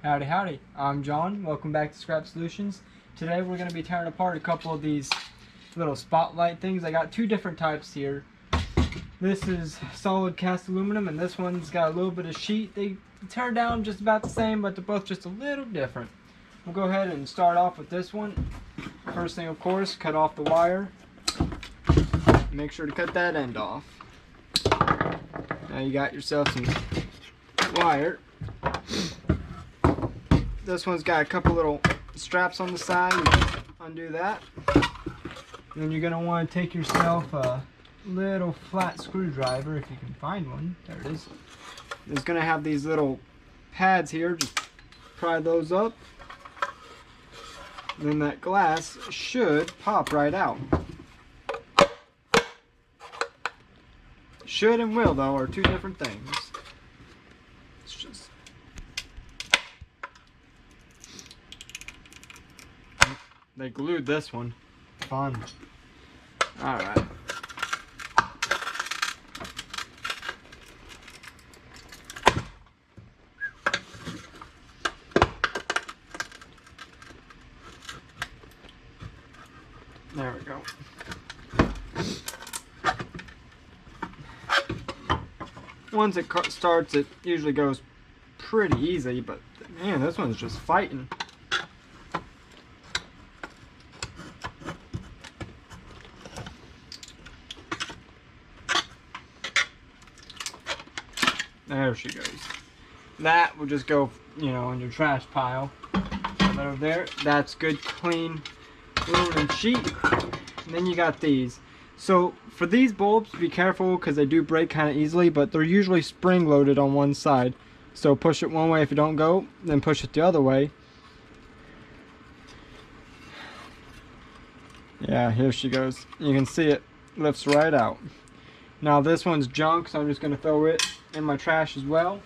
Howdy, howdy. I'm John. Welcome back to Scrap Solutions. Today we're going to be tearing apart a couple of these little spotlight things. I got two different types here. This is solid cast aluminum, and this one's got a little bit of sheet. They tear down just about the same, but they're both just a little different. We'll go ahead and start off with this one. First thing, of course, cut off the wire. Make sure to cut that end off. Now you got yourself some wire. This one's got a couple little straps on the side. You can undo that. And then you're going to want to take yourself a little flat screwdriver, if you can find one. There it is. It's going to have these little pads here. Just pry those up. And then that glass should pop right out. Should and will, though, are two different things. It's just... They glued this one. Fun. Alright. There we go. Once it starts, it usually goes pretty easy, but man, this one's just fighting. There she goes. That will just go, you know, in your trash pile. Right over there. That's good, clean aluminum sheet. And then you got these. So for these bulbs, be careful because they do break kind of easily, but they're usually spring loaded on one side. So push it one way if you don't go, then push it the other way. Yeah, here she goes. You can see it lifts right out. Now this one's junk, so I'm just going to throw it in my trash as well.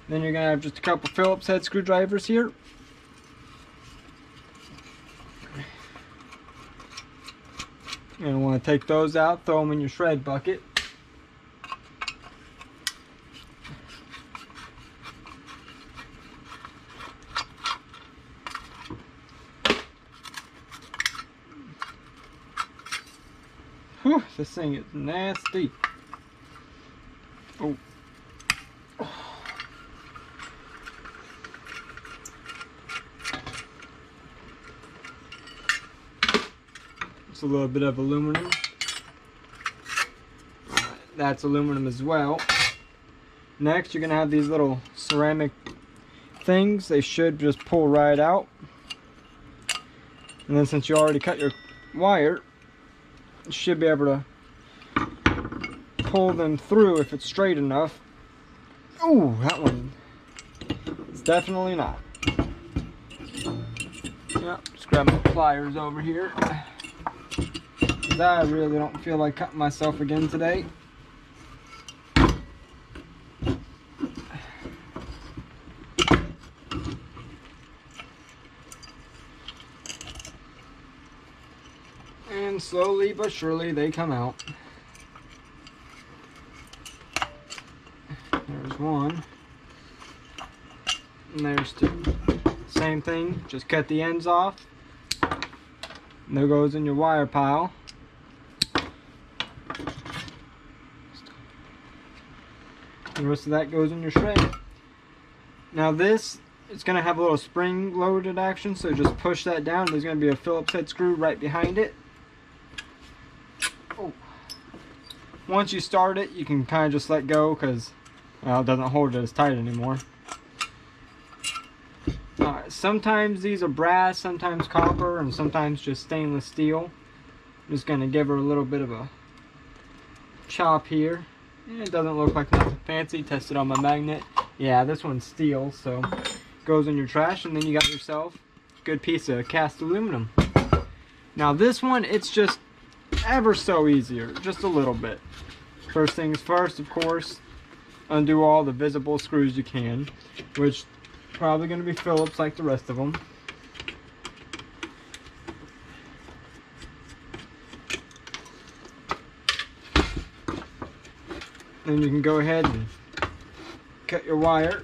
Then you're going to have just a couple Phillips head screwdrivers here. You're going to want to take those out, throw them in your shred bucket. Whew, this thing is nasty. Oh. It's a little bit of aluminum. That's aluminum as well. Next, you're going to have these little ceramic things. They should just pull right out. And then since you already cut your wire, you should be able to pull them through if it's straight enough. Ooh, that one is definitely not. Yep, just grab my pliers over here. I really don't feel like cutting myself again today. And slowly but surely they come out. There's one. And there's two. Same thing, just cut the ends off. And there goes in your wire pile. The rest of that goes in your shred. Now this, it's going to have a little spring loaded action, so just push that down. There's going to be a Phillips head screw right behind it. Oh. Once you start it, you can kind of just let go because, well, it doesn't hold it as tight anymore. Alright, sometimes these are brass, sometimes copper, and sometimes just stainless steel. I'm just going to give her a little bit of a chop here. It doesn't look like nothing fancy. Tested on my magnet. Yeah, this one's steel, so goes in your trash, and then you got yourself a good piece of cast aluminum. Now this one, it's just ever so easier, just a little bit. First things first, of course, undo all the visible screws you can, which probably going to be Phillips like the rest of them. Then you can go ahead and cut your wire.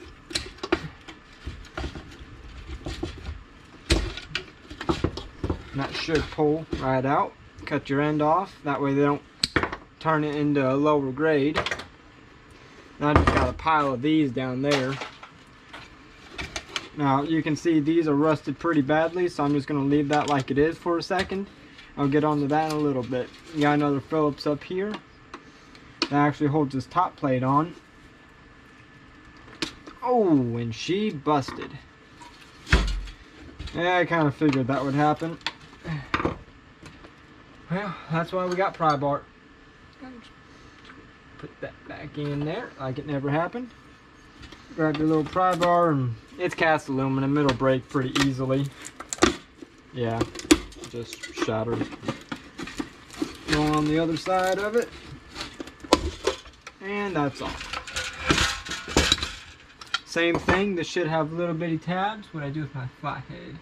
And that should pull right out. Cut your end off, that way they don't turn it into a lower grade. Now I just got a pile of these down there. Now you can see these are rusted pretty badly, so I'm just going to leave that like it is for a second. I'll get onto that in a little bit. You got another Phillips up here that actually holds this top plate on. Oh, and she busted. Yeah, I kind of figured that would happen. Well, that's why we got pry bar. Put that back in there like it never happened. Grab your little pry bar, and it's cast aluminum. It'll break pretty easily. Yeah, just shattered. Go on the other side of it, and that's all. Same thing. This should have little bitty tabs. What I do with my flathead?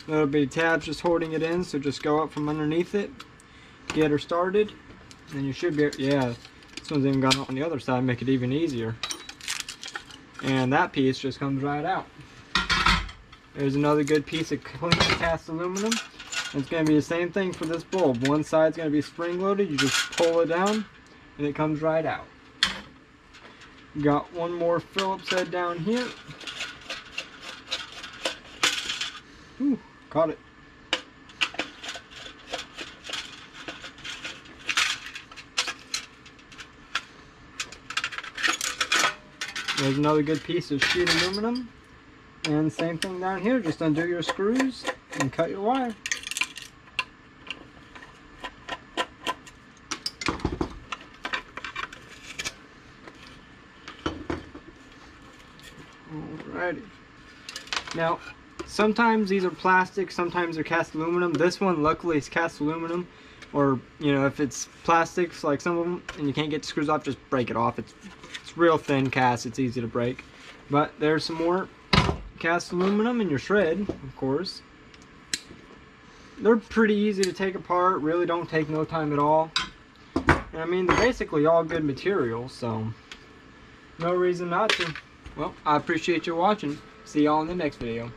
Little bitty tabs just holding it in. So just go up from underneath it, get her started, and you should be. Yeah, this one's even got it on the other side, make it even easier. And that piece just comes right out. There's another good piece of clean cast aluminum. It's going to be the same thing for this bulb. One side's going to be spring loaded. You just pull it down and it comes right out. Got one more Phillips head down here. Ooh, caught it. There's another good piece of sheet aluminum. And same thing down here, just undo your screws and cut your wire. Alrighty. Now, sometimes these are plastic, sometimes they're cast aluminum. This one, luckily, is cast aluminum. Or, you know, if it's plastics, like some of them, and you can't get the screws off, just break it off. It's real thin cast, it's easy to break. But there's some more cast aluminum in your shred, of course. They're pretty easy to take apart, really don't take no time at all. And I mean, they're basically all good materials, so no reason not to. Well, I appreciate you watching. See y'all in the next video.